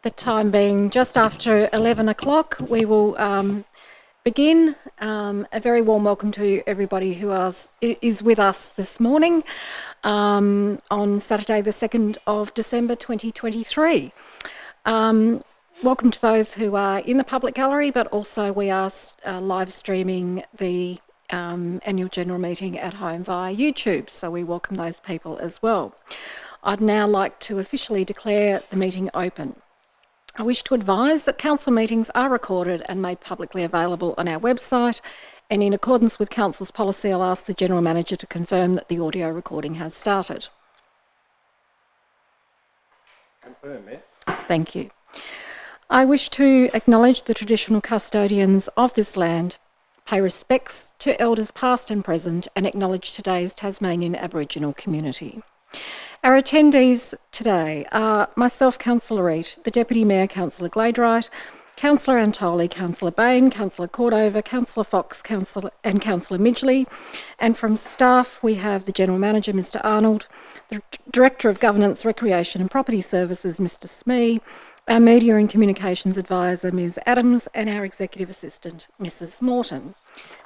The time being just after 11 o'clock, we will begin. A very warm welcome to everybody who is with us this morning on Saturday the 2nd of December 2023. Welcome to those who are in the public gallery, but also we are live streaming the annual general meeting at home via YouTube, so we welcome those people as well. I'd now like to officially declare the meeting open. I wish to advise that council meetings are recorded and made publicly available on our website, and in accordance with council's policy, I'll ask the General Manager to confirm that the audio recording has started. Confirm, Mayor. Thank you. I wish to acknowledge the traditional custodians of this land, pay respects to elders past and present, and acknowledge today's Tasmanian Aboriginal community. Our attendees today are myself, Councillor Reid, the Deputy Mayor, Councillor Gladeright, Councillor Antoli, Councillor Bain, Councillor Cordova, Councillor Fox, and Councillor Midgley. And from staff, we have the General Manager, Mr Arnold, the Director of Governance, Recreation and Property Services, Mr Smee, our Media and Communications Advisor, Ms Adams, and our Executive Assistant, Mrs Morton.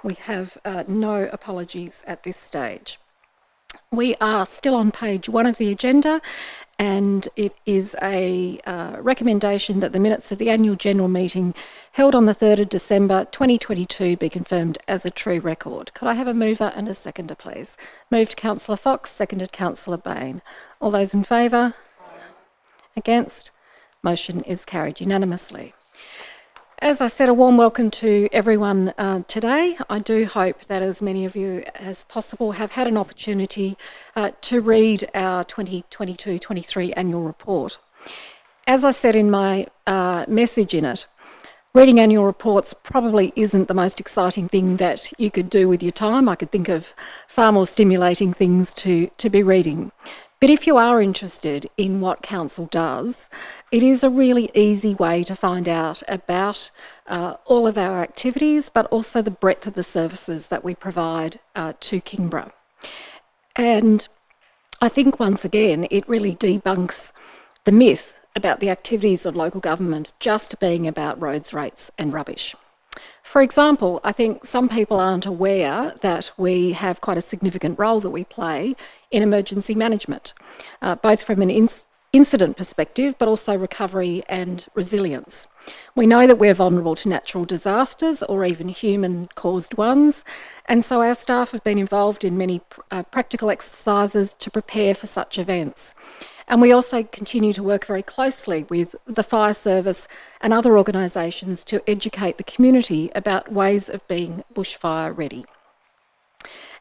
We have no apologies at this stage. We are still on page 1 of the agenda, and it is a recommendation that the minutes of the annual general meeting held on the 3rd of December 2022 be confirmed as a true record. Could I have a mover and a seconder, please? Moved Councillor Fox, seconded Councillor Bain. All those in favour? Against? Motion is carried unanimously. As I said, a warm welcome to everyone today. I do hope that as many of you as possible have had an opportunity to read our 2022-23 annual report. As I said in my message in it, reading annual reports probably isn't the most exciting thing that you could do with your time. I could think of far more stimulating things to be reading. But if you are interested in what Council does, it is a really easy way to find out about all of our activities, but also the breadth of the services that we provide to Kingborough. And I think once again, it really debunks the myth about the activities of local government just being about roads, rates and rubbish. For example, I think some people aren't aware that we have quite a significant role that we play in emergency management, both from an incident perspective, but also recovery and resilience. We know that we're vulnerable to natural disasters or even human-caused ones, and so our staff have been involved in many practical exercises to prepare for such events. And we also continue to work very closely with the fire service and other organisations to educate the community about ways of being bushfire ready.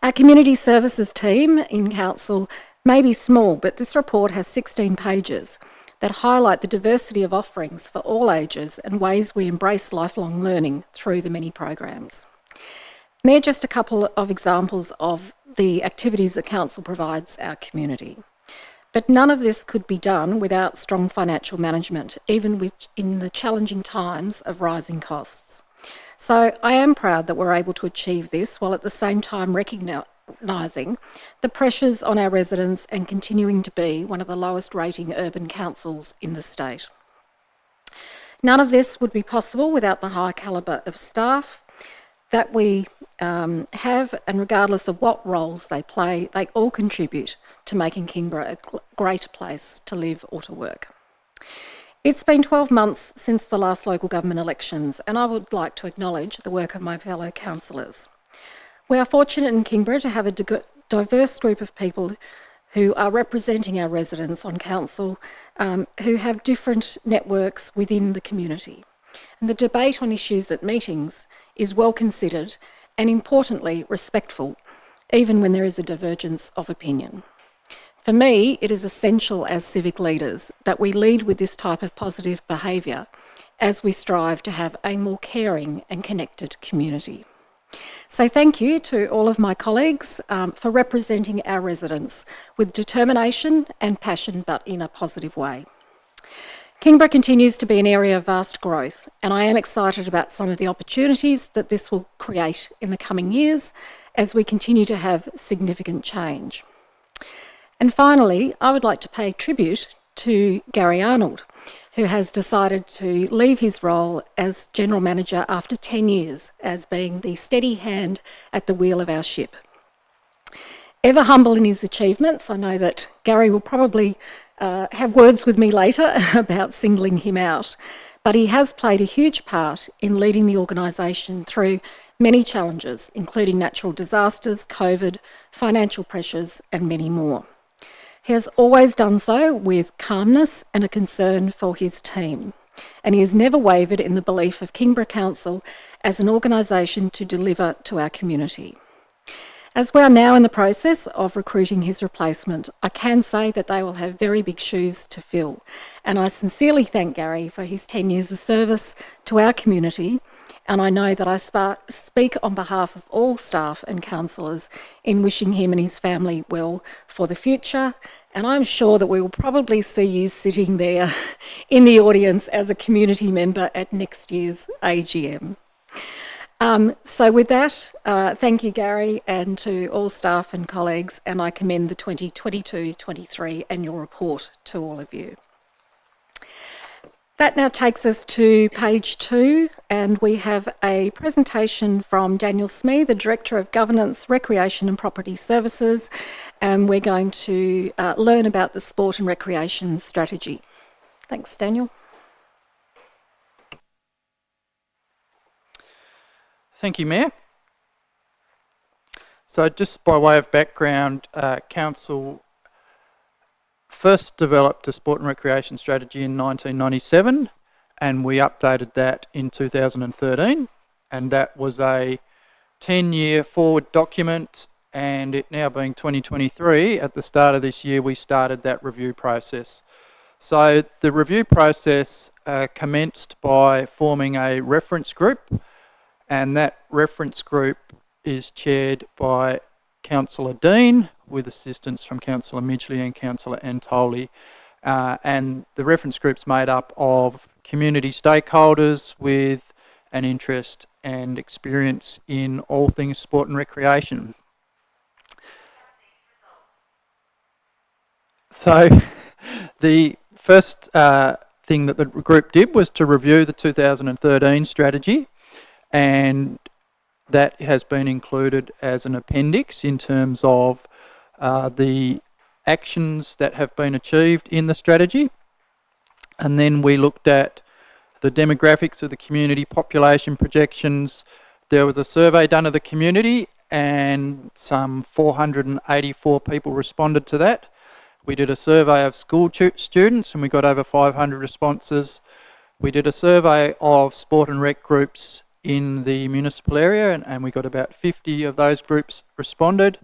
Our community services team in Council may be small, but this report has 16 pages that highlight the diversity of offerings for all ages and ways we embrace lifelong learning through the many programs. And they're just a couple of examples of the activities that Council provides our community. But none of this could be done without strong financial management, even in the challenging times of rising costs. So I am proud that we're able to achieve this while at the same time recognising the pressures on our residents and continuing to be one of the lowest rating urban councils in the state. None of this would be possible without the high calibre of staff that we have, and regardless of what roles they play, they all contribute to making Kingborough a great place to live or to work. It's been 12 months since the last local government elections, and I would like to acknowledge the work of my fellow councillors. We are fortunate in Kingborough to have a diverse group of people who are representing our residents on council who have different networks within the community. And the debate on issues at meetings is well considered and, importantly, respectful, even when there is a divergence of opinion. For me, it is essential as civic leaders that we lead with this type of positive behaviour as we strive to have a more caring and connected community. So thank you to all of my colleagues for representing our residents with determination and passion, but in a positive way. Kingborough continues to be an area of vast growth, and I am excited about some of the opportunities that this will create in the coming years as we continue to have significant change. And finally, I would like to pay tribute to Gary Arnold, who has decided to leave his role as General Manager after 10 years as being the steady hand at the wheel of our ship. Ever humble in his achievements, I know that Gary will probably have words with me later about singling him out, but he has played a huge part in leading the organisation through many challenges, including natural disasters, COVID, financial pressures, and many more. He has always done so with calmness and a concern for his team, and he has never wavered in the belief of Kingborough Council as an organisation to deliver to our community. As we are now in the process of recruiting his replacement, I can say that they will have very big shoes to fill, and I sincerely thank Gary for his 10 years of service to our community, and I know that I speak on behalf of all staff and councillors in wishing him and his family well for the future, and I'm sure that we will probably see you sitting there in the audience as a community member at next year's AGM. So with that, thank you, Gary, and to all staff and colleagues, and I commend the 2022-23 annual report to all of you. That now takes us to page 2, and we have a presentation from Daniel Smee, the Director of Governance, Recreation and Property Services, and we're going to learn about the sport and recreation strategy. Thanks, Daniel. Thank you, Mayor. So just by way of background, Council first developed a sport and recreation strategy in 1997, and we updated that in 2013, and that was a 10-year forward document, and it now being 2023, at the start of this year we started that review process. So the review process commenced by forming a reference group, and that reference group is chaired by Councillor Dean with assistance from Councillor Midgley and Councillor Antoli. And the reference group's made up of community stakeholders with an interest and experience in all things sport and recreation. So the first thing that the group did was to review the 2013 strategy, and that has been included as an appendix in terms of the actions that have been achieved in the strategy. And then we looked at the demographics of the community, population projections. There was a survey done of the community and some 484 people responded to that. We did a survey of school students and we got over 500 responses. We did a survey of sport and rec groups in the municipal area and we got about 50 of those groups responded.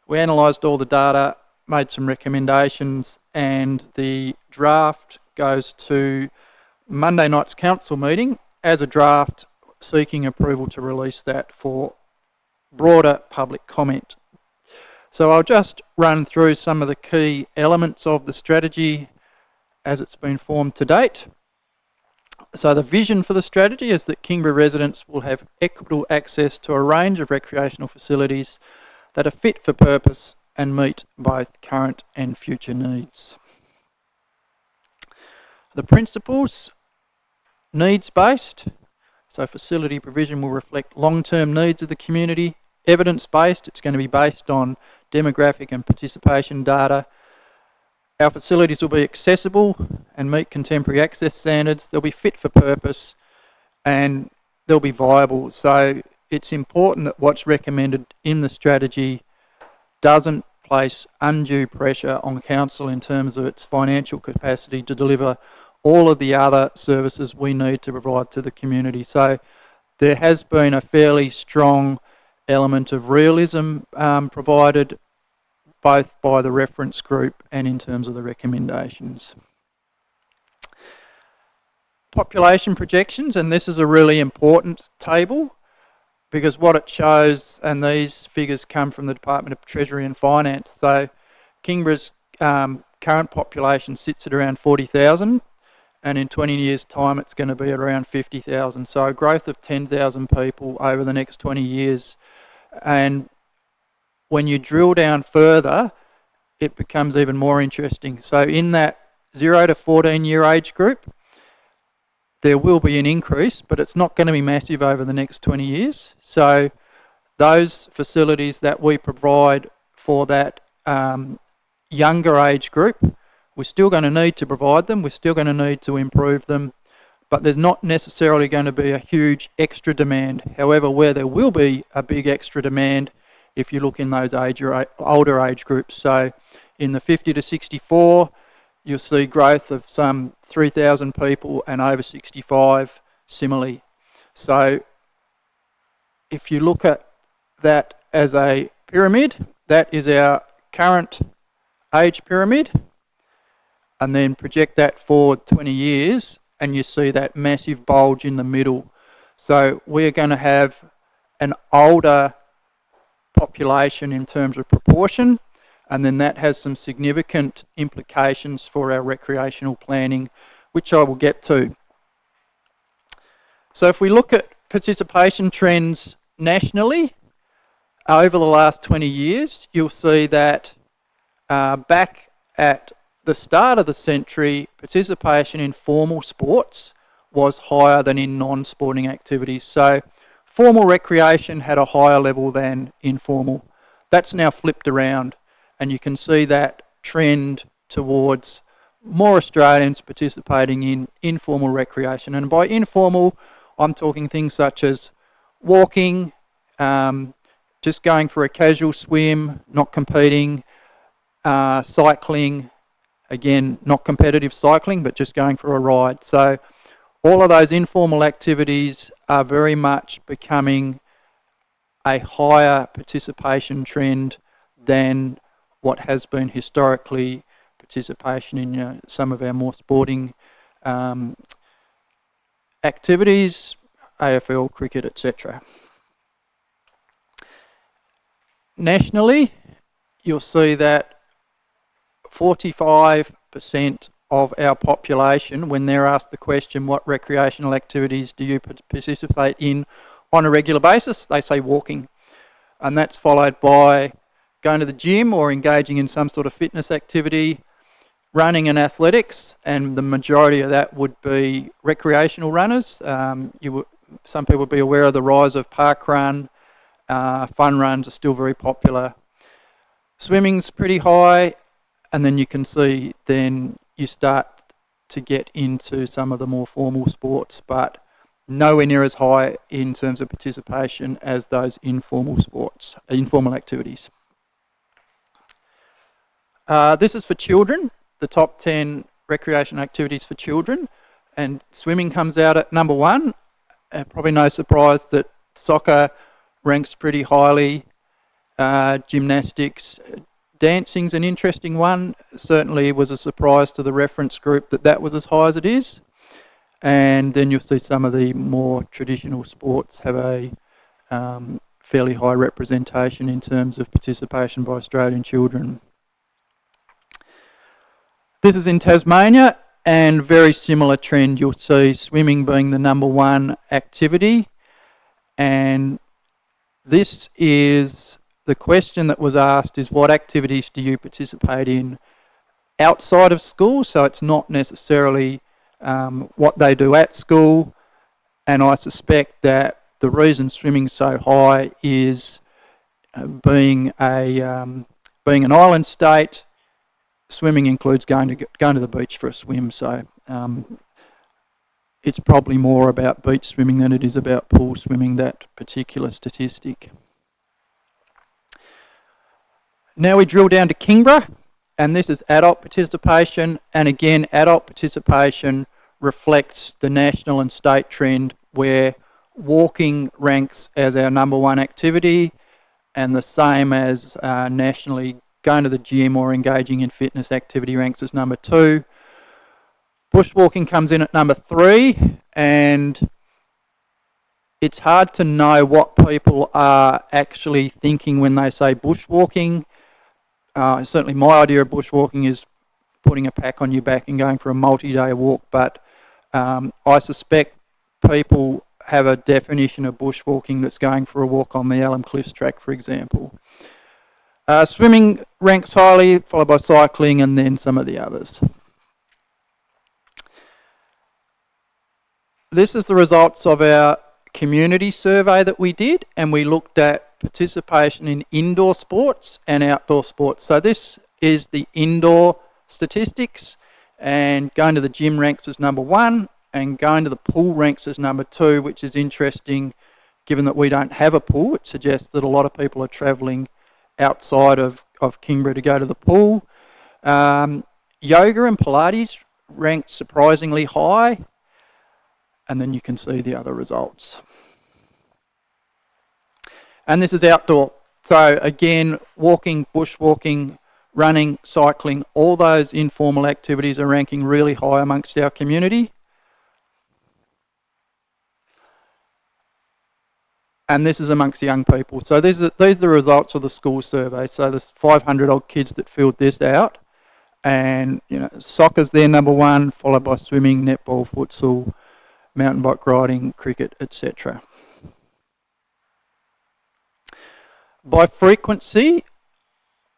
We analysed all the data, made some recommendations, and the draft goes to Monday night's council meeting as a draft, seeking approval to release that for broader public comment. So I'll just run through some of the key elements of the strategy as it's been formed to date. So the vision for the strategy is that Kingborough residents will have equitable access to a range of recreational facilities that are fit for purpose and meet both current and future needs. The principles, needs-based, so facility provision will reflect long-term needs of the community. Evidence-based, it's going to be based on demographic and participation data. Our facilities will be accessible and meet contemporary access standards. They'll be fit for purpose and they'll be viable. So it's important that what's recommended in the strategy doesn't place undue pressure on council in terms of its financial capacity to deliver all of the other services we need to provide to the community. So there has been a fairly strong element of realism provided both by the reference group and in terms of the recommendations. Population projections, and this is a really important table because what it shows, and these figures come from the Department of Treasury and Finance, so Kingborough's current population sits at around 40,000 and in 20 years time it's going to be around 50,000, so a growth of 10,000 people over the next 20 years. And when you drill down further, it becomes even more interesting. So in that 0 to 14 year age group, there will be an increase, but it's not going to be massive over the next 20 years. So those facilities that we provide for that younger age group, we're still going to need to provide them, we're still going to need to improve them, but there's not necessarily going to be a huge extra demand. However, where there will be a big extra demand, if you look in those older age groups, so in the 50 to 64, you'll see growth of some 3,000 people, and over 65 similarly. So if you look at that as a pyramid, that is our current age pyramid, and then project that forward 20 years and you see that massive bulge in the middle. So we're going to have an older population in terms of proportion, and then that has some significant implications for our recreational planning, which I will get to. So if we look at participation trends nationally over the last 20 years, you'll see that back at the start of the century, participation in formal sports was higher than in non-sporting activities. So formal recreation had a higher level than informal. That's now flipped around, and you can see that trend towards more Australians participating in informal recreation. And by informal, I'm talking things such as walking, just going for a casual swim, not competing, cycling, again, not competitive cycling, but just going for a ride. So all of those informal activities are very much becoming a higher participation trend than what has been historically participation in some of our more sporting activities, AFL, cricket, etc. Nationally, you'll see that 45% of our population, when they're asked the question, what recreational activities do you participate in on a regular basis, they say walking. And that's followed by going to the gym or engaging in some sort of fitness activity, running and athletics, and the majority of that would be recreational runners. Some people would be aware of the rise of park run. Fun runs are still very popular. Swimming's pretty high, and then you can see then you start to get into some of the more formal sports, but nowhere near as high in terms of participation as those informal sports, informal activities. This is for children, the top 10 recreation activities for children, and swimming comes out at number 1. Probably no surprise that soccer ranks pretty highly, gymnastics. Dancing's an interesting one. Certainly was a surprise to the reference group that was as high as it is. And then you'll see some of the more traditional sports have a fairly high representation in terms of participation by Australian children. This is in Tasmania, and very similar trend. You'll see swimming being the number 1 activity, and this is the question that was asked is what activities do you participate in outside of school? So it's not necessarily what they do at school, and I suspect that the reason swimming's so high is being an island state. Swimming includes going to the beach for a swim, so it's probably more about beach swimming than it is about pool swimming, that particular statistic. Now we drill down to Kingborough, and this is adult participation, and again adult participation reflects the national and state trend where walking ranks as our number 1 activity, and the same as nationally going to the gym or engaging in fitness activity ranks as number 2. Bushwalking comes in at number 3, and it's hard to know what people are actually thinking when they say bushwalking. Certainly my idea of bushwalking is putting a pack on your back and going for a multi-day walk, but I suspect people have a definition of bushwalking that's going for a walk on the Alum Cliffs track, for example. Swimming ranks highly, followed by cycling, and then some of the others. This is the results of our community survey that we did, and we looked at participation in indoor sports and outdoor sports. So this is the indoor statistics, and going to the gym ranks as number 1, and going to the pool ranks as number 2, which is interesting given that we don't have a pool. It suggests that a lot of people are travelling outside of Kingborough to go to the pool. Yoga and Pilates ranked surprisingly high, and then you can see the other results. And this is outdoor. So again, walking, bushwalking, running, cycling, all those informal activities are ranking really high amongst our community. And this is amongst young people. So these are the results of the school survey. So there's 500 odd kids that filled this out. And soccer's their number 1, followed by swimming, netball, futsal, mountain bike riding, cricket, etc. By frequency,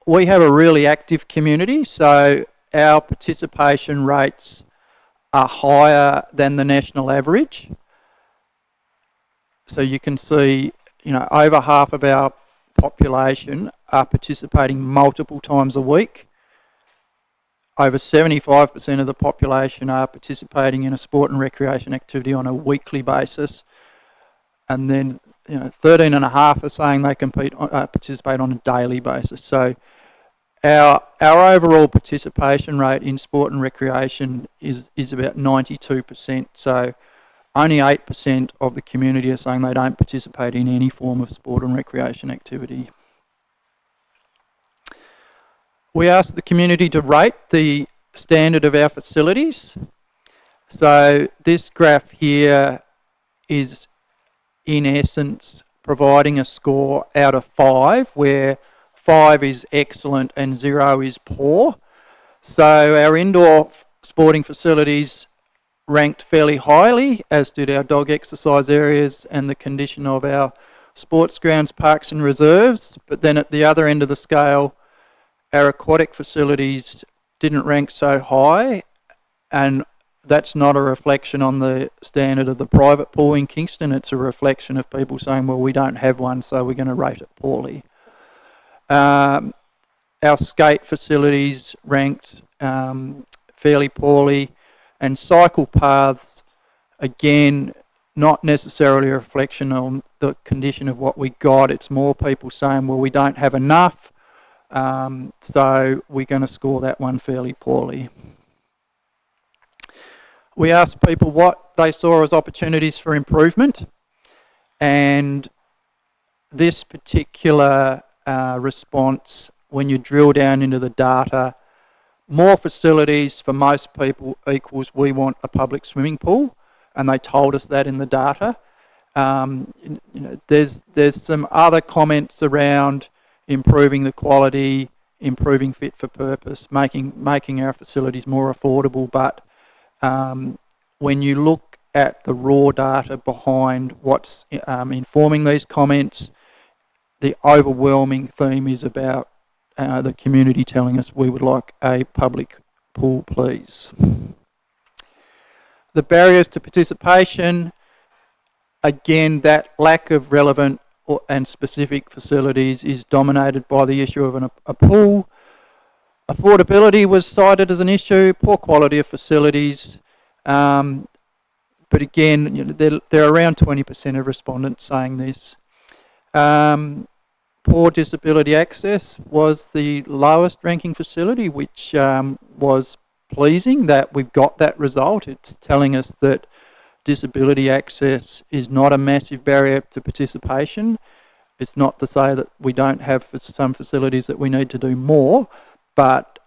we have a really active community, so our participation rates are higher than the national average. So you can see, over half of our population are participating multiple times a week. Over 75% of the population are participating in a sport and recreation activity on a weekly basis. And then 13.5% are saying they participate on a daily basis. So our overall participation rate in sport and recreation is about 92%. So only 8% of the community are saying they don't participate in any form of sport and recreation activity. We asked the community to rate the standard of our facilities. So this graph here is in essence providing a score out of 5, where 5 is excellent and 0 is poor. So our indoor sporting facilities ranked fairly highly, as did our dog exercise areas and the condition of our sports grounds, parks and reserves. But then at the other end of the scale, our aquatic facilities didn't rank so high, and that's not a reflection on the standard of the private pool in Kingston. It's a reflection of people saying, well, we don't have one, so we're going to rate it poorly. Our skate facilities ranked fairly poorly, and cycle paths, again, not necessarily a reflection on the condition of what we got. It's more people saying, well, we don't have enough, so we're going to score that one fairly poorly. We asked people what they saw as opportunities for improvement, and this particular response, when you drill down into the data, more facilities for most people equals we want a public swimming pool, and they told us that in the data. There's some other comments around improving the quality, improving fit for purpose, making our facilities more affordable, but when you look at the raw data behind what's informing these comments, the overwhelming theme is about the community telling us we would like a public pool, please. The barriers to participation, again, that lack of relevant and specific facilities is dominated by the issue of a pool. Affordability was cited as an issue, poor quality of facilities, but again, there are around 20% of respondents saying this. Poor disability access was the lowest ranking facility, which was pleasing that we've got that result. It's telling us that disability access is not a massive barrier to participation. It's not to say that we don't have some facilities that we need to do more, but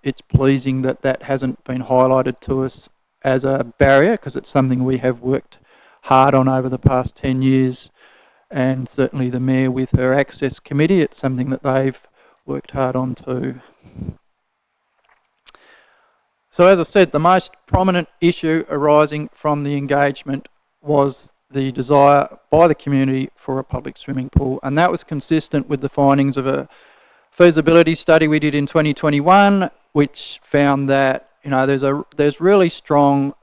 it's pleasing that that hasn't been highlighted to us as a barrier, because it's something we have worked hard on over the past 10 years. And certainly the Mayor with her Access Committee, it's something that they've worked hard on too. So as I said, the most prominent issue arising from the engagement was the desire by the community for a public swimming pool, and that was consistent with the findings of a feasibility study we did in 2021, which found that there's really strong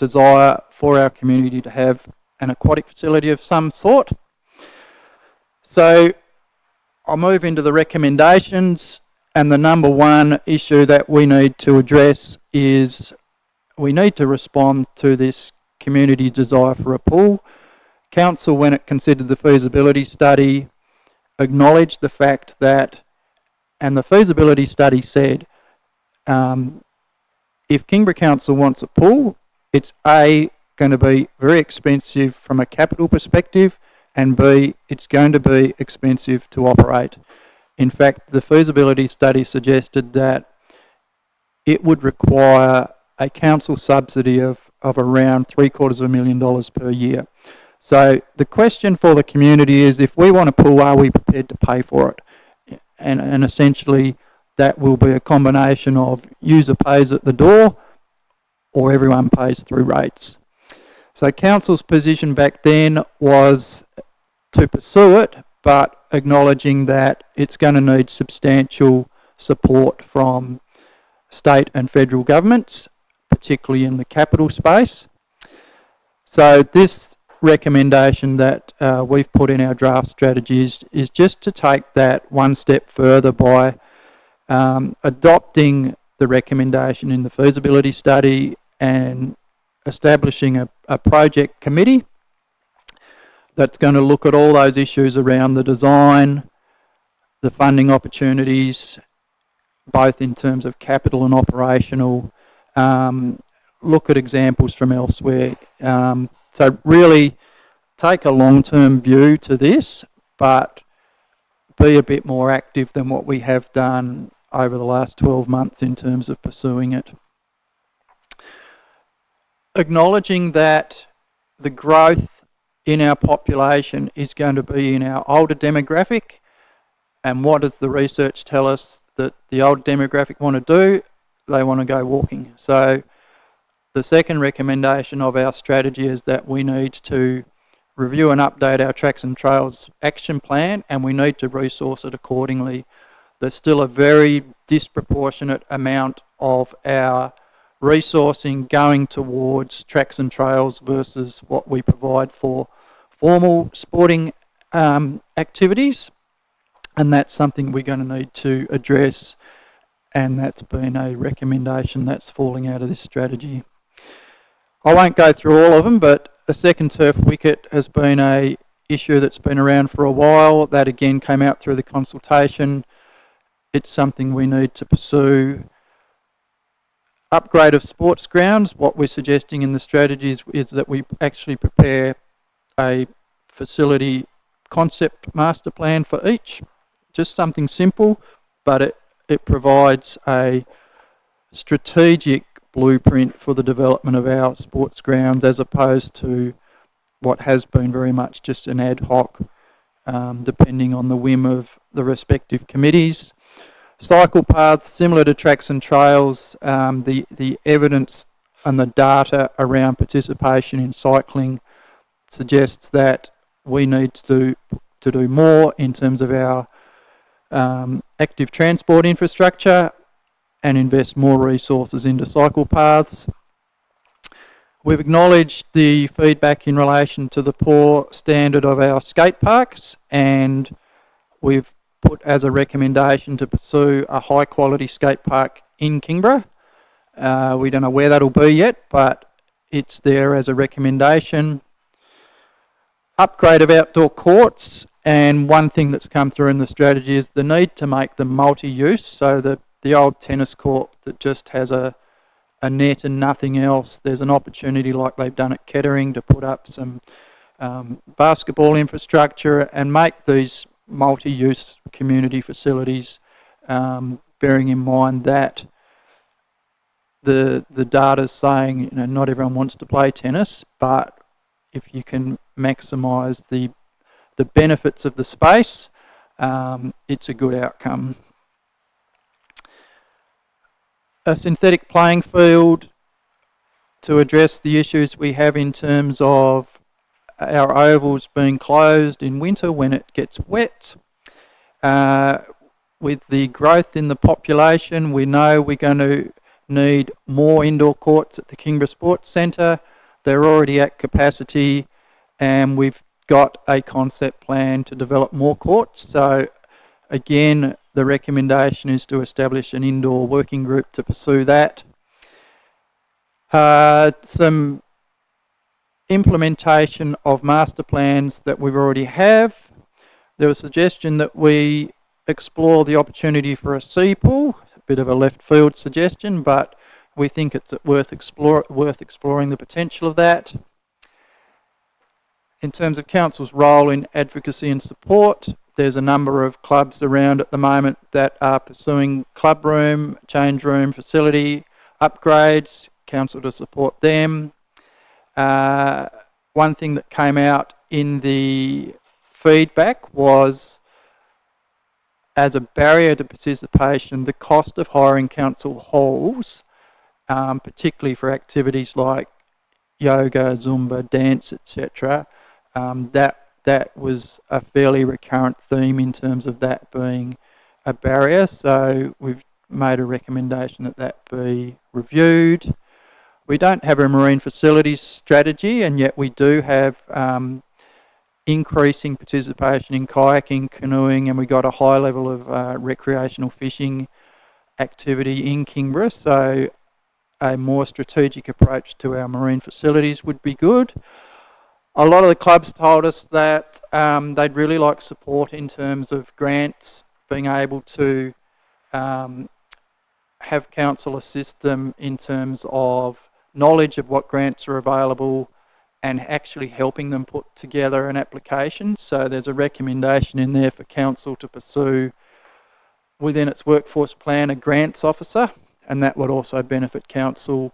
desire for our community to have an aquatic facility of some sort. So I'll move into the recommendations, and the number one issue that we need to address is we need to respond to this community desire for a pool. Council, when it considered the feasibility study, acknowledged the fact that, and the feasibility study said, if Kingborough Council wants a pool, it's A, going to be very expensive from a capital perspective, and B, it's going to be expensive to operate. In fact, the feasibility study suggested that it would require a council subsidy of around $750,000 per year. So the question for the community is, if we want a pool, are we prepared to pay for it? And essentially that will be a combination of user pays at the door or everyone pays through rates. So council's position back then was to pursue it, but acknowledging that it's going to need substantial support from state and federal governments, particularly in the capital space. So this recommendation that we've put in our draft strategies is just to take that one step further by adopting the recommendation in the feasibility study and establishing a project committee that's going to look at all those issues around the design, the funding opportunities, both in terms of capital and operational, look at examples from elsewhere. So really take a long-term view to this, but be a bit more active than what we have done over the last 12 months in terms of pursuing it. Acknowledging that the growth in our population is going to be in our older demographic, and what does the research tell us that the older demographic want to do? They want to go walking. So the second recommendation of our strategy is that we need to review and update our Tracks and Trails action plan, and we need to resource it accordingly. There's still a very disproportionate amount of our resourcing going towards tracks and trails versus what we provide for formal sporting activities, and that's something we're going to need to address, and that's been a recommendation that's falling out of this strategy. I won't go through all of them, but a second turf wicket has been an issue that's been around for a while. That again came out through the consultation. It's something we need to pursue. Upgrade of sports grounds, what we're suggesting in the strategies is that we actually prepare a facility concept master plan for each. Just something simple, but it provides a strategic blueprint for the development of our sports grounds, as opposed to what has been very much just an ad hoc, depending on the whim of the respective committees. Cycle paths, similar to tracks and trails, the evidence and the data around participation in cycling suggests that we need to do more in terms of our active transport infrastructure and invest more resources into cycle paths. We've acknowledged the feedback in relation to the poor standard of our skate parks, and we've put as a recommendation to pursue a high quality skate park in Kingborough. We don't know where that'll be yet, but it's there as a recommendation. Upgrade of outdoor courts, and one thing that's come through in the strategy is the need to make them multi-use. So the old tennis court that just has a net and nothing else, there's an opportunity like they've done at Kettering to put up some basketball infrastructure and make these multi-use community facilities, bearing in mind that the data's saying, not everyone wants to play tennis, but if you can maximise the benefits of the space, it's a good outcome. A synthetic playing field to address the issues we have in terms of our ovals being closed in winter when it gets wet. With the growth in the population, we know we're going to need more indoor courts at the Kingborough Sports Centre. they're already at capacity, and we've got a concept plan to develop more courts. So again, the recommendation is to establish an indoor working group to pursue that. Some implementation of master plans that we already have. There was a suggestion that we explore the opportunity for a sea pool, a bit of a left field suggestion, but we think it's worth exploring the potential of that. In terms of council's role in advocacy and support, there's a number of clubs around at the moment that are pursuing club room, change room, facility upgrades, council to support them. One thing that came out in the feedback was, as a barrier to participation, the cost of hiring council halls, particularly for activities like yoga, Zumba, dance, etc., that was a fairly recurrent theme in terms of that being a barrier. So we've made a recommendation that that be reviewed. We don't have a marine facilities strategy, and yet we do have increasing participation in kayaking, canoeing, and we got a high level of recreational fishing activity in Kingborough. So a more strategic approach to our marine facilities would be good. A lot of the clubs told us that they'd really like support in terms of grants, being able to have council assist them in terms of knowledge of what grants are available and actually helping them put together an application. So there's a recommendation in there for council to pursue within its workforce plan a grants officer, and that would also benefit council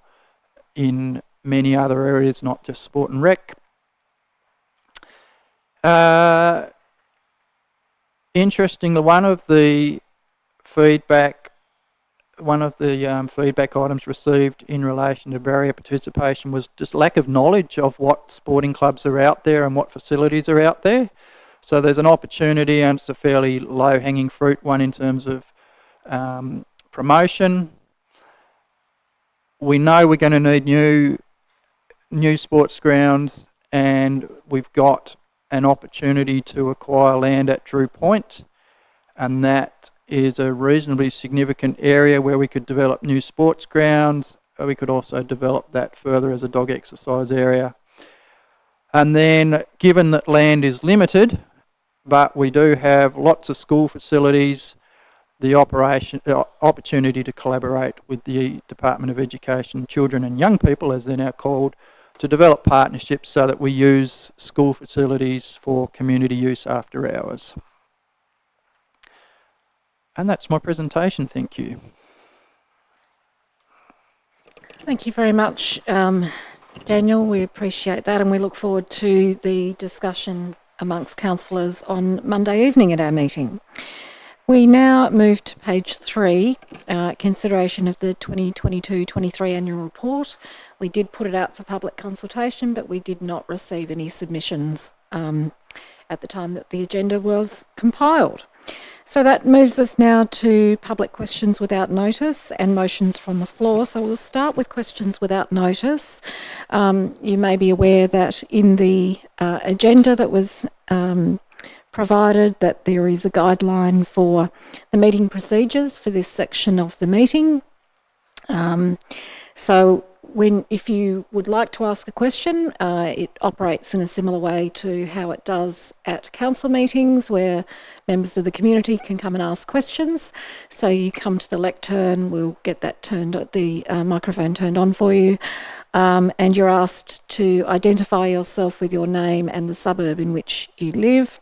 in many other areas, not just sport and rec. Interestingly, one of the feedback items received in relation to barrier participation was just lack of knowledge of what sporting clubs are out there and what facilities are out there. So there's an opportunity, and it's a fairly low-hanging fruit one in terms of promotion. We know we're going to need new sports grounds, and we've got an opportunity to acquire land at Drew Point, and that is a reasonably significant area where we could develop new sports grounds. We could also develop that further as a dog exercise area. And then, given that land is limited, but we do have lots of school facilities, the opportunity to collaborate with the Department of Education, Children and Young People, as they're now called, to develop partnerships so that we use school facilities for community use after hours. And that's my presentation. Thank you. Thank you very much, Daniel. We appreciate that, and we look forward to the discussion amongst councillors on Monday evening at our meeting. We now move to page 3, consideration of the 2022-23 annual report. We did put it out for public consultation, but we did not receive any submissions at the time that the agenda was compiled. So that moves us now to public questions without notice and motions from the floor. So we'll start with questions without notice. You may be aware that in the agenda that was provided that there is a guideline for the meeting procedures for this section of the meeting. So if you would like to ask a question, it operates in a similar way to how it does at council meetings, where members of the community can come and ask questions. So you come to the lectern, we'll get that the microphone turned on for you, and you're asked to identify yourself with your name and the suburb in which you live.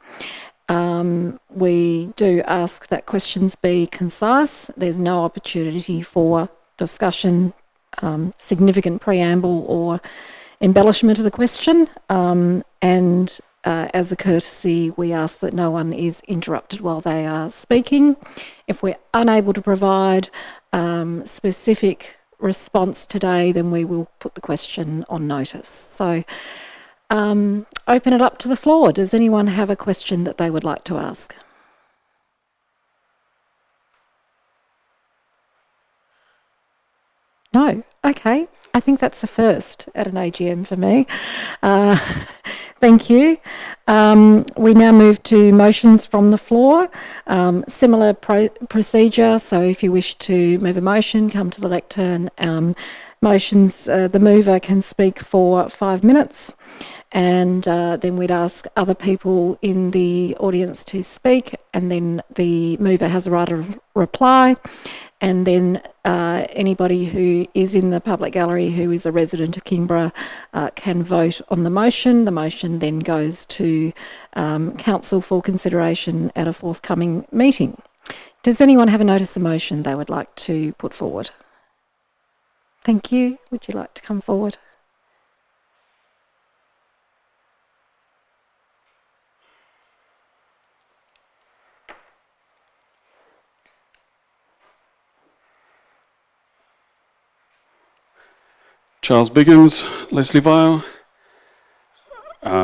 We do ask that questions be concise. There's no opportunity for discussion, significant preamble or embellishment of the question, and as a courtesy we ask that no one is interrupted while they are speaking. If we're unable to provide specific response today, then we will put the question on notice. So open it up to the floor. Does anyone have a question that they would like to ask? No? Okay. I think that's a first at an AGM for me. Thank you. We now move to motions from the floor. Similar procedure, so if you wish to move a motion, come to the lectern. Motions, the mover can speak for 5 minutes, and then we'd ask other people in the audience to speak, and then the mover has a right of reply, and then anybody who is in the public gallery who is a resident of Kingborough can vote on the motion. The motion then goes to council for consideration at a forthcoming meeting. Does anyone have a notice of motion they would like to put forward? Thank you. Would you like to come forward? Charles Biggins, Leslie Vile.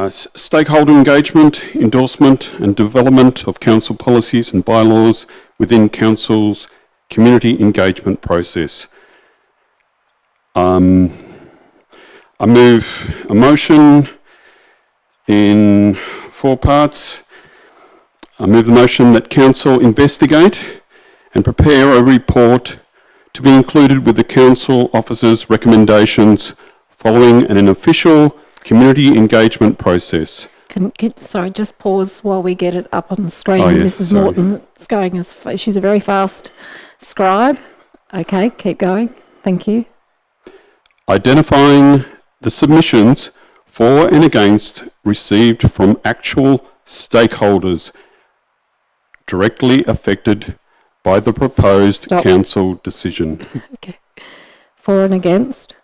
Stakeholder engagement, endorsement and development of council policies and bylaws within council's community engagement process. I move a motion in 4 parts. I move the motion that council investigate and prepare a report to be included with the council officers' recommendations following an official community engagement process. Sorry, just pause while we get it up on the screen. Oh, yes, Mrs. sorry. Morton is going she's a very fast scribe. Okay, keep going. Thank you. Identifying the submissions for and against received from actual stakeholders directly affected by the proposed Stop. council decision. Okay. For and against?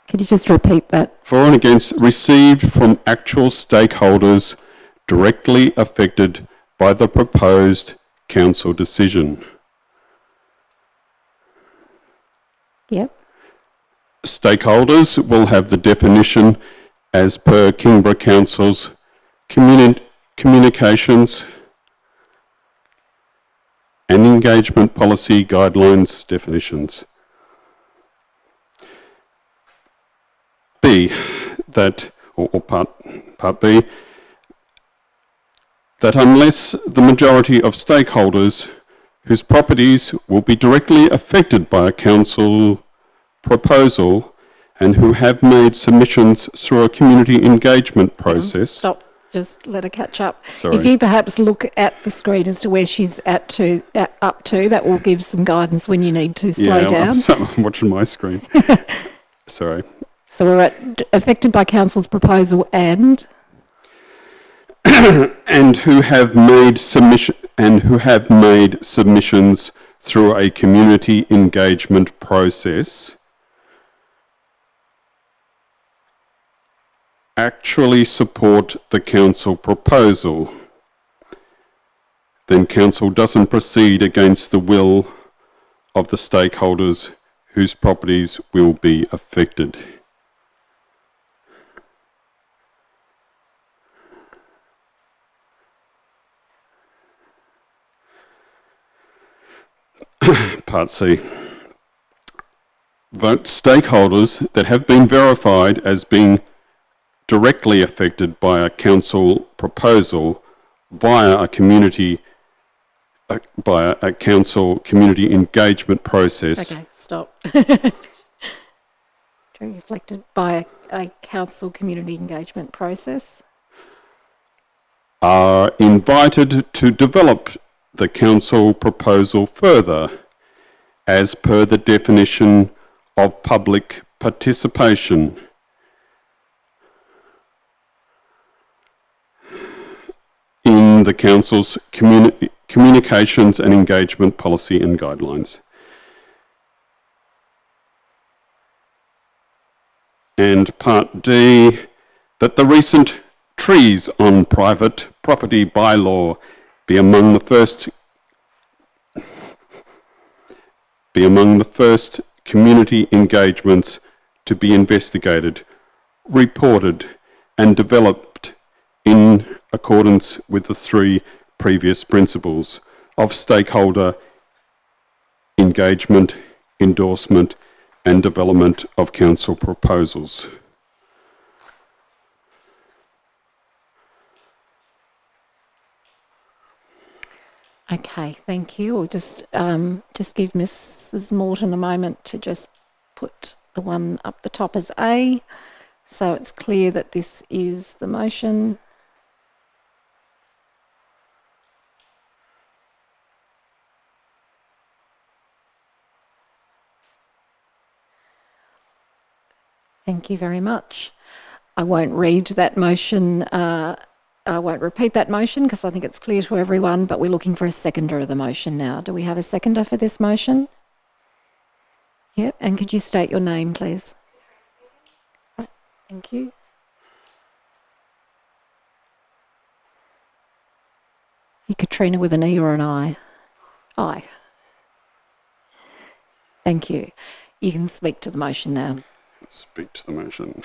Could you just repeat that? For and against received from actual stakeholders directly affected by the proposed council decision. Yep. Stakeholders will have the definition as per Kingborough Council's communications and engagement policy guidelines definitions. B, that, or part B, that unless the majority of stakeholders whose properties will be directly affected by a council proposal and who have made submissions through a community engagement process. Stop. Just let her catch up. Sorry. If you perhaps look at the screen as to where she's up to, that will give some guidance when you need to slow down. I'm watching my screen. Sorry. So we're at affected by council's proposal and who have made submissions through a community engagement process actually support the council proposal, then council doesn't proceed against the will of the stakeholders whose properties will be affected. Part C. Vote stakeholders that have been verified as being directly affected by a council proposal via a council community engagement process. okay, stop. Reflected by a council community engagement process. Are invited to develop the council proposal further as per the definition of public participation in the council's communications and engagement policy and guidelines. And part D, that the recent trees on private property bylaw be among the first community engagements to be investigated, reported and developed in accordance with the 3 previous principles of stakeholder engagement, endorsement and development of council proposals. Okay, thank you. We'll just give Mrs. Morton a moment to just put the one up the top as A, so it's clear that this is the motion. Thank you very much. I won't read that motion. I won't repeat that motion because I think it's clear to everyone, but we're looking for a seconder of the motion now. Do we have a seconder for this motion? Yep, and could you state your name, please? Right, thank you. You Katrina with an E or an I? I. Thank you. You can speak to the motion now. Speak to the motion.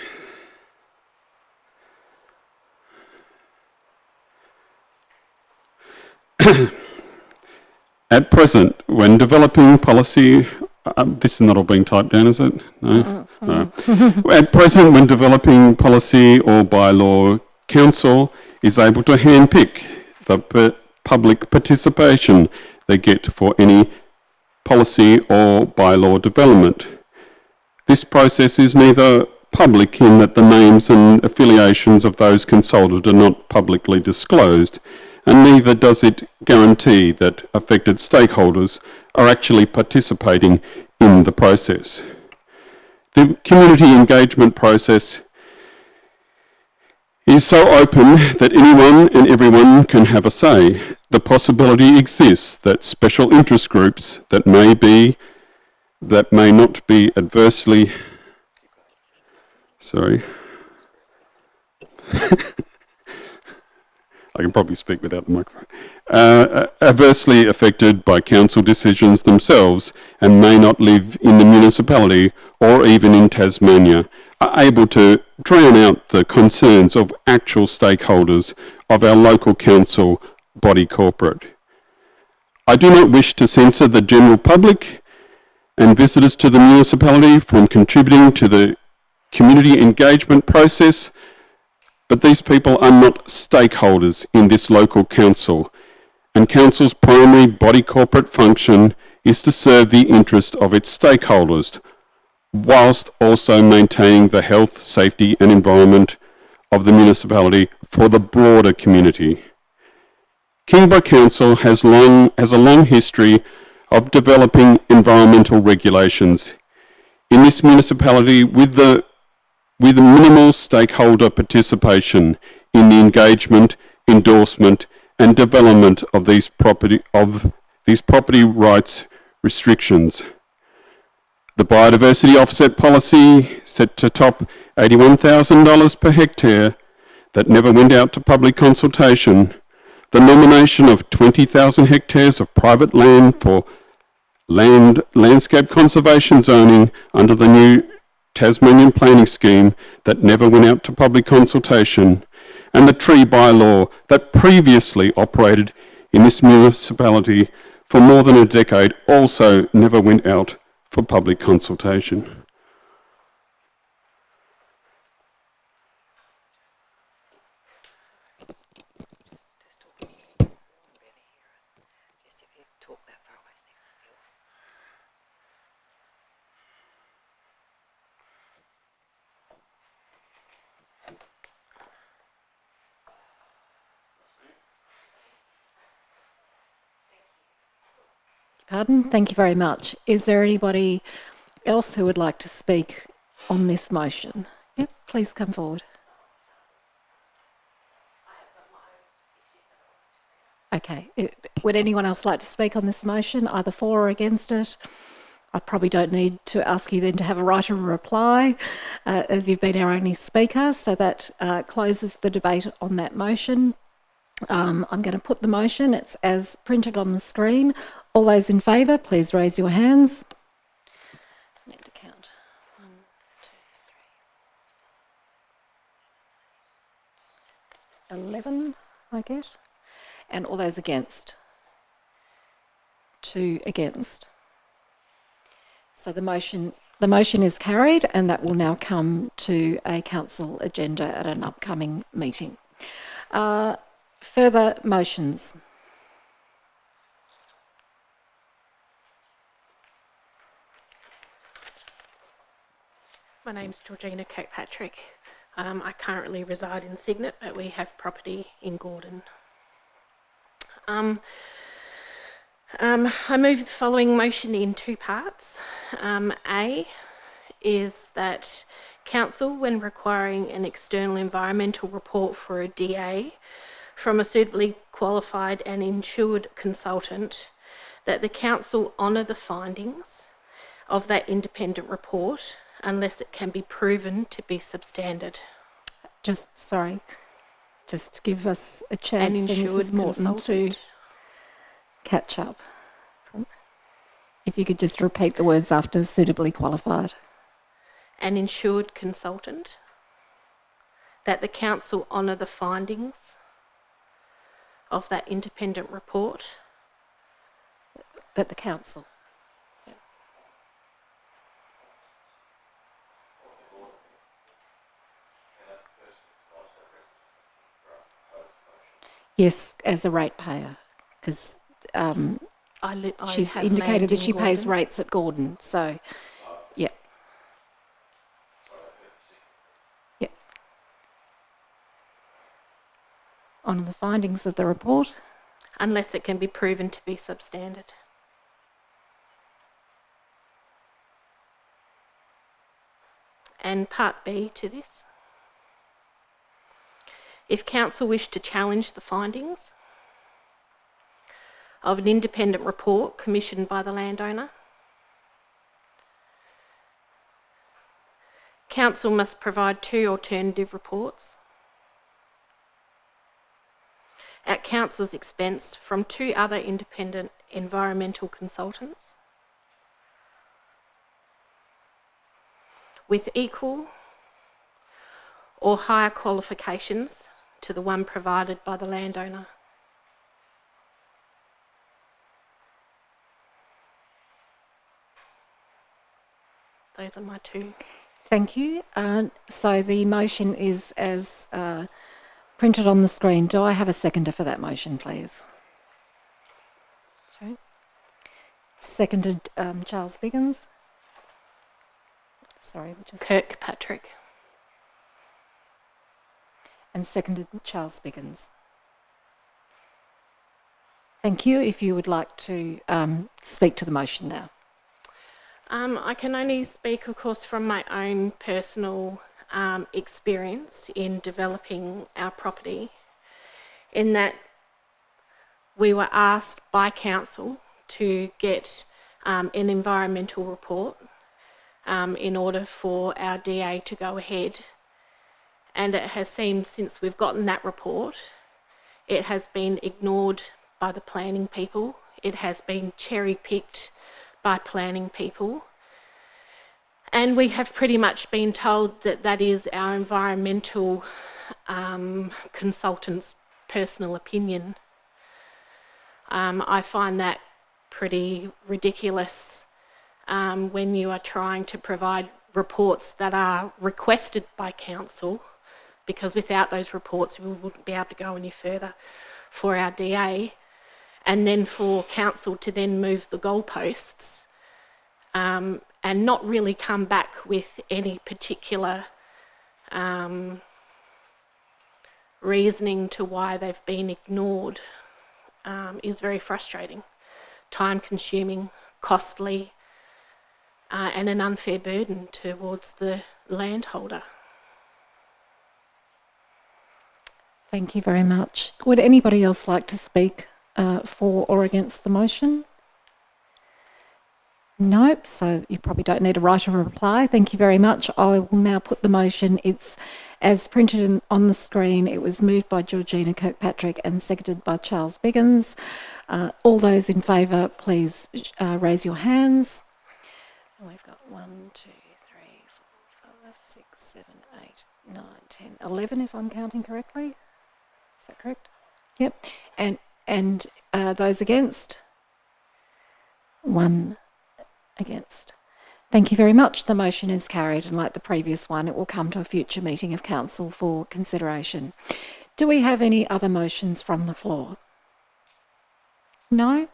At present, when developing policy, this is not all being typed down, is it? No? No. At present, when developing policy or bylaw, council is able to handpick the public participation they get for any policy or bylaw development. This process is neither public in that the names and affiliations of those consulted are not publicly disclosed, and neither does it guarantee that affected stakeholders are actually participating in the process. The community engagement process is so open that anyone and everyone can have a say. The possibility exists that special interest groups that may not be adversely, I can probably speak without the microphone, adversely affected by council decisions themselves and may not live in the municipality or even in Tasmania, are able to drown out the concerns of actual stakeholders of our local council body corporate. I do not wish to censor the general public and visitors to the municipality from contributing to the community engagement process, but these people are not stakeholders in this local council, and council's primary body corporate function is to serve the interest of its stakeholders, whilst also maintaining the health, safety and environment of the municipality for the broader community. Kingborough Council has a long history of developing environmental regulations in this municipality with minimal stakeholder participation in the engagement, endorsement and development of these property rights restrictions. The biodiversity offset policy set to top $81,000 per hectare that never went out to public consultation. The nomination of 20,000 hectares of private land for landscape conservation zoning under the new Tasmanian planning scheme that never went out to public consultation, and the tree bylaw that previously operated in this municipality for more than a decade also never went out for public consultation. Pardon? Thank you very much. Is there anybody else who would like to speak on this motion? Yep, please come forward. Okay. Would anyone else like to speak on this motion, either for or against it? I probably don't need to ask you then to have a right of reply, as you've been our only speaker, so that closes the debate on that motion. I'm going to put the motion, it's as printed on the screen. All those in favour, please raise your hands. I need to count. 1, 2, 3, 11, I guess. And all those against? 2 against. So the motion The motion is carried, and that will now come to a council agenda at an upcoming meeting. Further motions? My name's Georgina Kirkpatrick. I currently reside in Cygnet, but we have property in Gordon. I move the following motion in two parts. A is that council, when requiring an external environmental report for a DA from a suitably qualified and insured consultant, that the council honour the findings of that independent report unless it can be proven to be substandard. Just give us a chance, An for Mrs. insured Morton, to consultant. catch up. If you could just repeat the words after suitably qualified. An insured consultant, that the council honour the findings of that independent report. That the council. Yes, as a ratepayer, because I she's have indicated land that in she pays Gordon. rates at Gordon, so, yeah. Yeah. Honour the findings of the report. Unless it can be proven to be substandard. And part B to this. If council wish to challenge the findings of an independent report commissioned by the landowner, council must provide two alternative reports at council's expense from two other independent environmental consultants with equal or higher qualifications to the one provided by the landowner. Those are my two. Thank you. So the motion is as printed on the screen. Do I have a seconder for that motion, please? Sorry. Seconded, Charles Biggins. Sorry, just... Kirkpatrick. And seconded Charles Biggins. Thank you. If you would like to speak to the motion now. I can only speak, of course, from my own personal experience in developing our property, in that we were asked by council to get an environmental report in order for our DA to go ahead. And it has seemed, since we've gotten that report, it has been ignored by the planning people. It has been cherry-picked by planning people. And we have pretty much been told that that is our environmental consultant's personal opinion. I find that pretty ridiculous when you are trying to provide reports that are requested by council, because without those reports we wouldn't be able to go any further for our DA, and then for council to then move the goalposts and not really come back with any particular reasoning to why they've been ignored is very frustrating, time-consuming, costly, and an unfair burden towards the landholder. Thank you very much. Would anybody else like to speak for or against the motion? Nope, so you probably don't need to write a reply. Thank you very much. I will now put the motion. It's as printed on the screen. It was moved by Georgina Kirkpatrick and seconded by Charles Biggins. All those in favour, please raise your hands. And we've got 1, 2, 3, 4, 5, 6, 7, 8, 9, 10, 11 if I'm counting correctly. Is that correct? Yep. And those against? 1 against. Thank you very much. The motion is carried, and like the previous one, it will come to a future meeting of council for consideration. Do we have any other motions from the floor? No?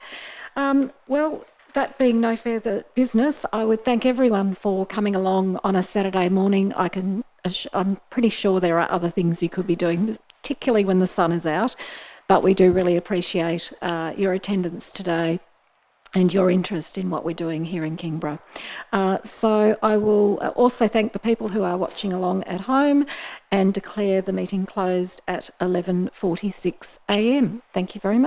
Well, that being no further business, I would thank everyone for coming along on a Saturday morning. I'm pretty sure there are other things you could be doing, particularly when the sun is out, but we do really appreciate your attendance today and your interest in what we're doing here in Kingborough. So I will also thank the people who are watching along at home and declare the meeting closed at 11:46 a.m. Thank you very much.